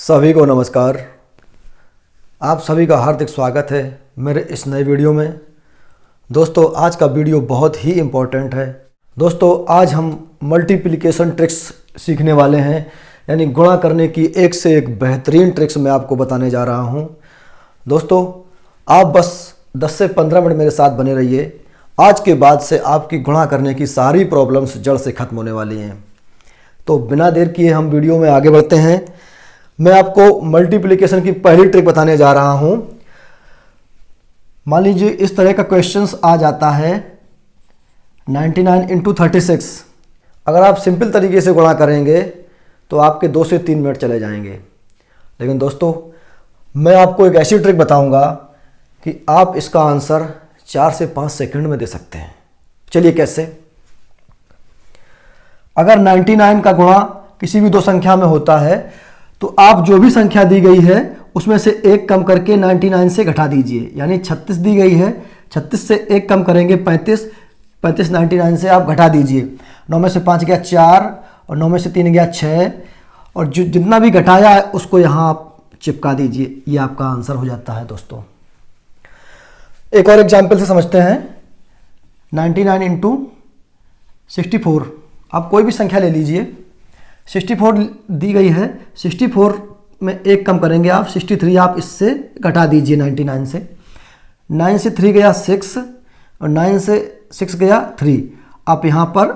सभी को नमस्कार। आप सभी का हार्दिक स्वागत है मेरे इस नए वीडियो में। दोस्तों, आज का वीडियो बहुत ही इम्पोर्टेंट है। दोस्तों, आज हम मल्टीप्लिकेशन ट्रिक्स सीखने वाले हैं, यानी गुणा करने की एक से एक बेहतरीन ट्रिक्स मैं आपको बताने जा रहा हूं। दोस्तों, आप बस 10 से 15 मिनट मेरे साथ बने रहिए। आज के बाद से आपकी गुणा करने की सारी प्रॉब्लम्स जड़ से ख़त्म होने वाली हैं। तो बिना देर किए हम वीडियो में आगे बढ़ते हैं। मैं आपको मल्टीप्लिकेशन की पहली ट्रिक बताने जा रहा हूं। मान लीजिए इस तरह का क्वेश्चंस आ जाता है 99 इंटू 36। अगर आप सिंपल तरीके से गुणा करेंगे तो आपके 2 से 3 मिनट चले जाएंगे। लेकिन दोस्तों, मैं आपको एक ऐसी ट्रिक बताऊंगा कि आप इसका आंसर 4 से 5 सेकंड में दे सकते हैं। चलिए कैसे। अगर 99 का गुणा किसी भी दो संख्या में होता है तो आप जो भी संख्या दी गई है उसमें से एक कम करके 99 से घटा दीजिए। यानी 36 दी गई है, 36 से एक कम करेंगे 35, 35 99 से आप घटा दीजिए। 9 में से 5 गया 4 और 9 में से 3 गया 6 और जो जितना भी घटाया है उसको यहाँ आप चिपका दीजिए। ये आपका आंसर हो जाता है। दोस्तों, एक और एग्जाम्पल से समझते हैं। 99 इंटू 64। आप कोई भी संख्या ले लीजिए। 64 दी गई है, 64 में एक कम करेंगे आप 63, आप इससे घटा दीजिए 99 से। 9 से 3 गया 6 और 9 से 6 गया 3, आप यहाँ पर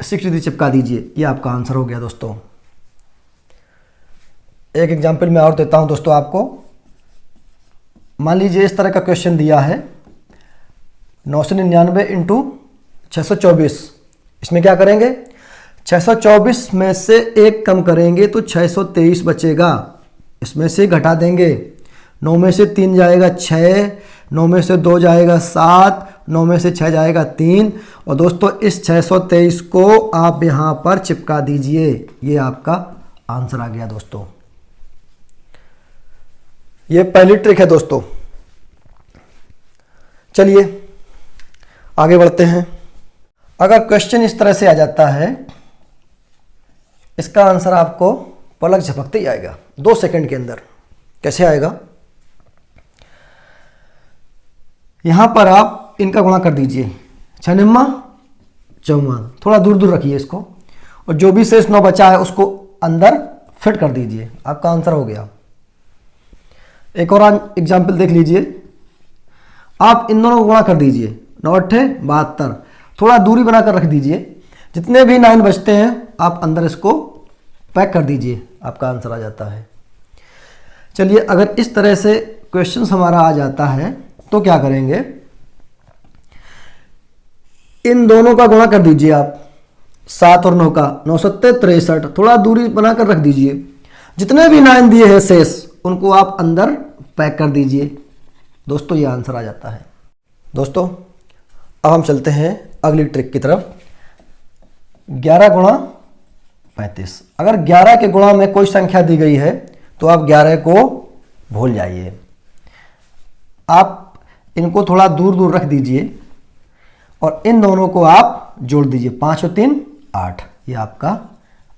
63 चिपका दीजिए। ये आपका आंसर हो गया। दोस्तों, एक एग्जाम्पल मैं और देता हूँ दोस्तों आपको। मान लीजिए इस तरह का क्वेश्चन दिया है 999 इंटू 624। इसमें क्या करेंगे, 624 में से एक कम करेंगे तो 623 बचेगा। इसमें से घटा देंगे। 9 में से 3 जाएगा 6, 9 में से 2 जाएगा 7, 9 में से 6 जाएगा 3 और दोस्तों इस 623 को आप यहाँ पर चिपका दीजिए। ये आपका आंसर आ गया। दोस्तों, ये पहली ट्रिक है। दोस्तों, चलिए आगे बढ़ते हैं। अगर क्वेश्चन इस तरह से आ जाता है, इसका आंसर आपको पलक झपकते ही आएगा 2 सेकंड के अंदर। कैसे आएगा, यहां पर आप इनका गुणा कर दीजिए। 6 निम्मा 54, थोड़ा दूर दूर रखिए इसको और जो भी शेष 9 बचा है उसको अंदर फिट कर दीजिए। आपका आंसर हो गया। एक और एग्जाम्पल देख लीजिए। आप इन दोनों को गुणा कर दीजिए। 9 8 72, थोड़ा दूरी बनाकर रख दीजिए। जितने भी 9 बचते हैं आप अंदर इसको पैक कर दीजिए। आपका आंसर आ जाता है। चलिए, अगर इस तरह से क्वेश्चन हमारा आ जाता है तो क्या करेंगे, इन दोनों का गुणा कर दीजिए आप। 7 और 9 का 9 7 63, थोड़ा दूरी बनाकर रख दीजिए। जितने भी 9 दिए हैं शेष उनको आप अंदर पैक कर दीजिए। दोस्तों, ये आंसर आ जाता है। दोस्तों, अब हम चलते हैं अगली ट्रिक की तरफ। 11 गुणा 35। अगर 11 के गुणा में कोई संख्या दी गई है तो आप 11 को भूल जाइए। आप इनको थोड़ा दूर दूर रख दीजिए और इन दोनों को आप जोड़ दीजिए। 5 और 3 8। ये आपका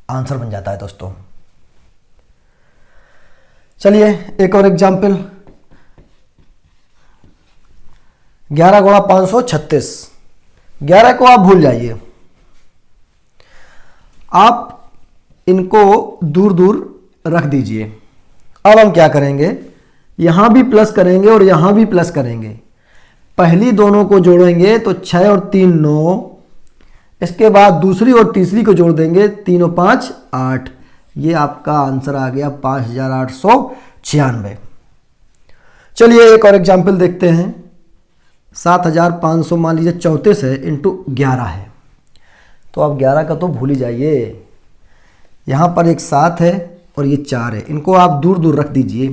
आंसर बन जाता है। दोस्तों, चलिए एक और एग्जाम्पल। 11 गुणा 536। 11 को आप भूल जाइए। आप इनको दूर दूर रख दीजिए। अब हम क्या करेंगे, यहां भी प्लस करेंगे और यहां भी प्लस करेंगे। पहली दोनों को जोड़ेंगे तो 6 और 3 9। इसके बाद दूसरी और तीसरी को जोड़ देंगे। 3 और 5 8। ये आपका आंसर आ गया 5896। चलिए एक और एग्जाम्पल देखते हैं। 7500 मान लीजिए 34 है इंटू 11 है। तो आप 11 का तो भूल ही जाइए। यहाँ पर एक 7 है और ये 4 है। इनको आप दूर दूर रख दीजिए।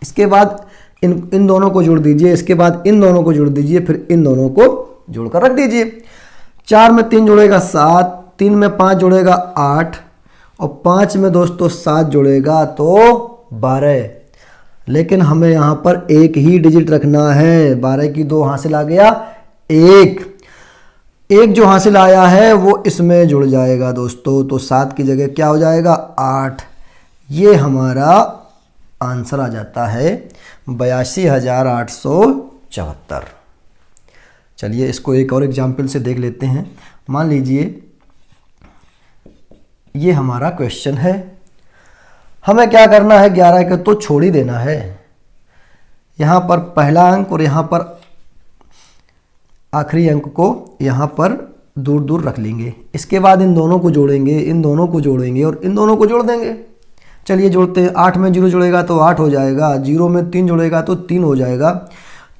इसके बाद इन दोनों को जोड़ दीजिए। इसके बाद इन दोनों को जोड़ दीजिए। फिर इन दोनों को जोड़कर रख दीजिए। 4 में 3 जोड़ेगा 7, 3 में 5 जोड़ेगा 8 और 5 में दोस्तों 7 जोड़ेगा तो 12। लेकिन हमें यहाँ पर एक ही डिजिट रखना है। 12 की 2 हासिल आ गया 1। एक जो हासिल आया है वो इसमें जुड़ जाएगा दोस्तों। तो 7 की जगह क्या हो जाएगा 8। ये हमारा आंसर आ जाता है 82,874। चलिए इसको एक और एग्जाम्पल से देख लेते हैं। मान लीजिए ये हमारा क्वेश्चन है, हमें क्या करना है, 11 का तो छोड़ ही देना है। यहाँ पर पहला अंक और यहाँ पर आखिरी अंक को यहाँ पर दूर दूर रख लेंगे। इसके बाद इन दोनों को जोड़ेंगे, इन दोनों को जोड़ेंगे और इन दोनों को जोड़ देंगे। चलिए जोड़ते हैं। 8 में 0 जुड़ेगा तो 8 हो जाएगा, 0 में 3 जुड़ेगा तो 3 हो जाएगा,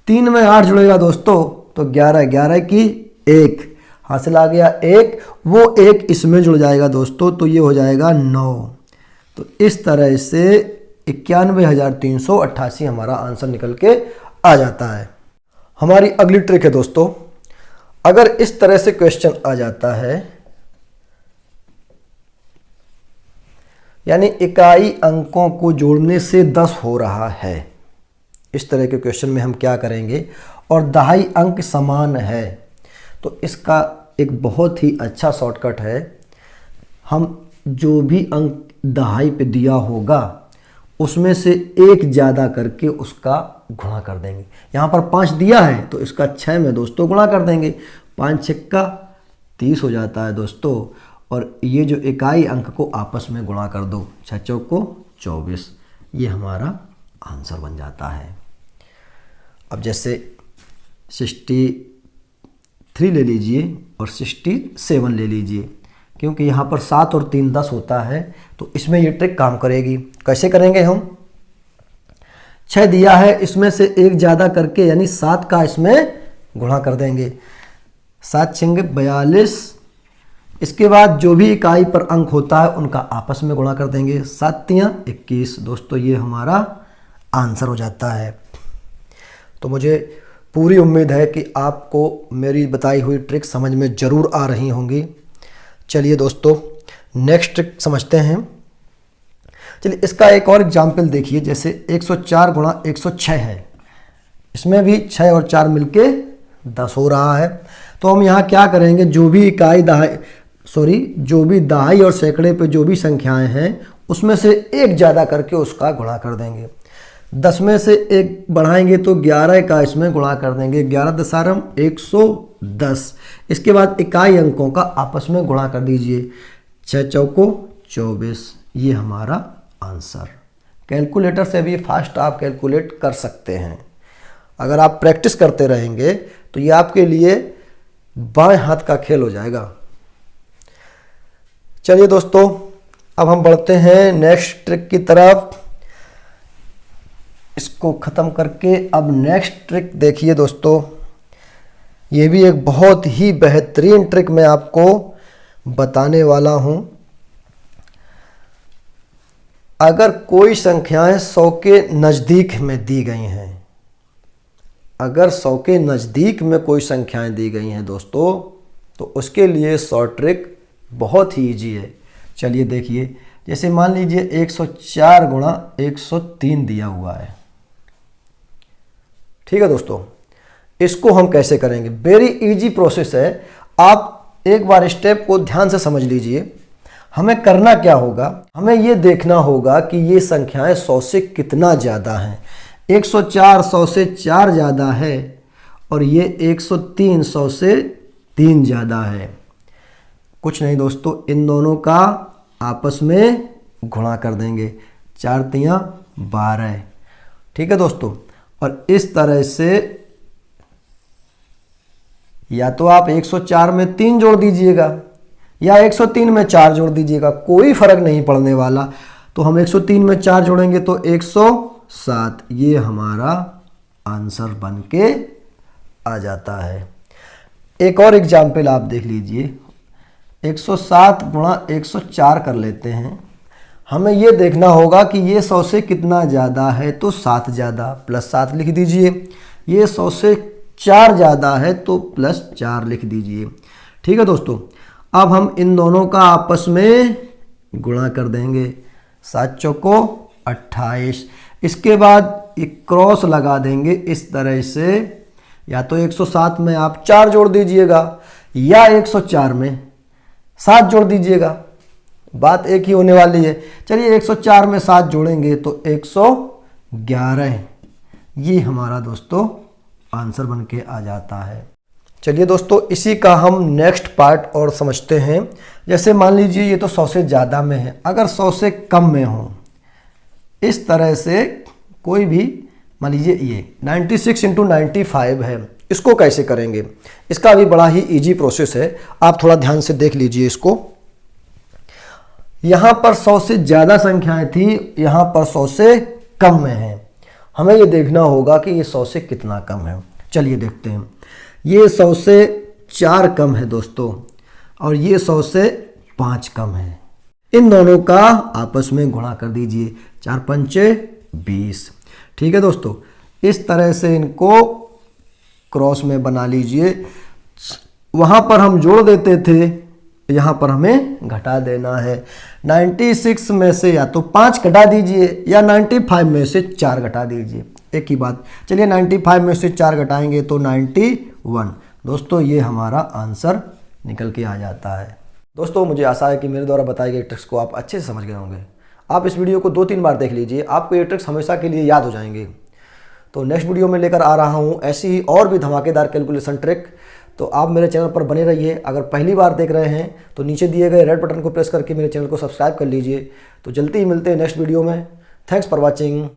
3 में 8 जुड़ेगा दोस्तों तो 11, 11 की 1 हासिल आ गया 1, वो 1 इसमें जुड़ जाएगा दोस्तों तो ये हो जाएगा 9। तो इस तरह से 91,388 हमारा आंसर निकल के आ जाता है। हमारी अगली ट्रिक है दोस्तों, अगर इस तरह से क्वेश्चन आ जाता है, यानी इकाई अंकों को जोड़ने से 10 हो रहा है, इस तरह के क्वेश्चन में हम क्या करेंगे और दहाई अंक समान है, तो इसका एक बहुत ही अच्छा शॉर्टकट है। हम जो भी अंक दहाई पे दिया होगा उसमें से एक ज़्यादा करके उसका गुणा कर देंगे। यहाँ पर 5 दिया है तो इसका 6 में दोस्तों गुणा कर देंगे, 5 छक्का 30 हो जाता है दोस्तों। और ये जो इकाई अंक को आपस में गुणा कर दो, 6 चौको 24, ये हमारा आंसर बन जाता है। अब जैसे 63 ले लीजिए और 67 ले लीजिए, क्योंकि यहाँ पर 7 और 3 10 होता है तो इसमें ये ट्रिक काम करेगी। कैसे करेंगे हम, 6 दिया है इसमें से एक ज़्यादा करके यानी 7 का इसमें गुणा कर देंगे, 7 छंगे 42। इसके बाद जो भी इकाई पर अंक होता है उनका आपस में गुणा कर देंगे, 7 तियां 21 दोस्तों, ये हमारा आंसर हो जाता है। तो मुझे पूरी उम्मीद है कि आपको मेरी बताई हुई ट्रिक समझ में ज़रूर आ रही होंगी। चलिए दोस्तों नेक्स्ट ट्रिक समझते हैं। चलिए इसका एक और एग्जाम्पल देखिए, जैसे 104 गुणा 106 है, इसमें भी 6 और 4 मिलके 10 हो रहा है। तो हम यहाँ क्या करेंगे, जो भी दहाई और सैकड़े पे जो भी संख्याएं हैं उसमें से एक ज़्यादा करके उसका गुणा कर देंगे। 10 में से एक बढ़ाएंगे तो 11 का इसमें गुणा कर देंगे, 11 दसारम 110। इसके बाद इकाई अंकों का आपस में गुणा कर दीजिए, 6 चौको 24, ये हमारा आंसर। कैलकुलेटर से भी फास्ट आप कैलकुलेट कर सकते हैं। अगर आप प्रैक्टिस करते रहेंगे तो ये आपके लिए बाएं हाथ का खेल हो जाएगा। चलिए दोस्तों अब हम बढ़ते हैं नेक्स्ट ट्रिक की तरफ। इसको ख़त्म करके अब नेक्स्ट ट्रिक देखिए दोस्तों, ये भी एक बहुत ही बेहतरीन ट्रिक मैं आपको बताने वाला हूं। अगर कोई संख्याएं 100 के नज़दीक में दी गई हैं, अगर 100 के नज़दीक में कोई संख्याएं दी गई हैं दोस्तों, तो उसके लिए शॉर्ट ट्रिक बहुत ही ईजी है। चलिए देखिए, जैसे मान लीजिए 104 गुणा 103 दिया हुआ है, ठीक है दोस्तों। इसको हम कैसे करेंगे, वेरी इजी प्रोसेस है। आप एक बार स्टेप को ध्यान से समझ लीजिए। हमें करना क्या होगा, हमें ये देखना होगा कि ये संख्याएं 100 से कितना ज़्यादा हैं। 104 100 से 4 ज़्यादा है और ये 103 100 से 3 ज़्यादा है। कुछ नहीं दोस्तों, इन दोनों का आपस में गुणा कर देंगे, 4 तियां 12, ठीक है दोस्तों। और इस तरह से या तो आप 104 में 3 जोड़ दीजिएगा या 103 में 4 जोड़ दीजिएगा, कोई फर्क नहीं पड़ने वाला। तो हम 103 में 4 जोड़ेंगे तो 107, ये हमारा आंसर बन के आ जाता है। एक और एग्जाम्पल आप देख लीजिए, 107 गुणा 104 कर लेते हैं। हमें ये देखना होगा कि ये 100 से कितना ज़्यादा है, तो 7 ज़्यादा, +7 लिख दीजिए। ये 100 से 4 ज़्यादा है तो +4 लिख दीजिए, ठीक है दोस्तों। अब हम इन दोनों का आपस में गुणा कर देंगे, 7 चौको 28। इसके बाद एक क्रॉस लगा देंगे इस तरह से, या तो 107 में आप 4 जोड़ दीजिएगा या 104 में 7 जोड़ दीजिएगा, बात एक ही होने वाली है। चलिए 104 में 7 जोड़ेंगे तो 111, ये हमारा दोस्तों आंसर बन के आ जाता है। चलिए दोस्तों, इसी का हम नेक्स्ट पार्ट और समझते हैं। जैसे मान लीजिए ये तो 100 से ज़्यादा में है, अगर 100 से कम में हो, इस तरह से कोई भी, मान लीजिए ये 96 इंटू 95 है, इसको कैसे करेंगे? इसका भी बड़ा ही इजी प्रोसेस है, आप थोड़ा ध्यान से देख लीजिए इसको। यहाँ पर 100 से ज़्यादा संख्याएं थी, यहाँ पर 100 से कम में है। हमें ये देखना होगा कि ये 100 से कितना कम है। चलिए देखते हैं। ये 100 से 4 कम है दोस्तों, और ये 100 से 5 कम है। इन दोनों का आपस में गुणा कर दीजिए, 4 पंचे 20। ठीक है दोस्तों, इस तरह से इनको क्रॉस में बना लीजिए। वहाँ पर हम जोड़ देते थे, यहाँ पर हमें घटा देना है। 96 में से या तो 5 घटा दीजिए या 95 में से 4 घटा दीजिए, एक ही बात। चलिए 95 में से 4 घटाएंगे तो 91। दोस्तों ये हमारा आंसर निकल के आ जाता है। दोस्तों मुझे आशा है कि मेरे द्वारा बताई गई ट्रिक्स को आप अच्छे से समझ गए होंगे। आप इस वीडियो को 2-3 बार देख लीजिए, आपको ये ट्रिक्स हमेशा के लिए याद हो जाएंगे। तो नेक्स्ट वीडियो में लेकर आ रहा हूँ ऐसी ही और भी धमाकेदार कैलकुलेशन ट्रिक। तो आप मेरे चैनल पर बने रहिए। अगर पहली बार देख रहे हैं तो नीचे दिए गए रेड बटन को प्रेस करके मेरे चैनल को सब्सक्राइब कर लीजिए। तो जल्दी ही मिलते हैं नेक्स्ट वीडियो में। Thanks for watching.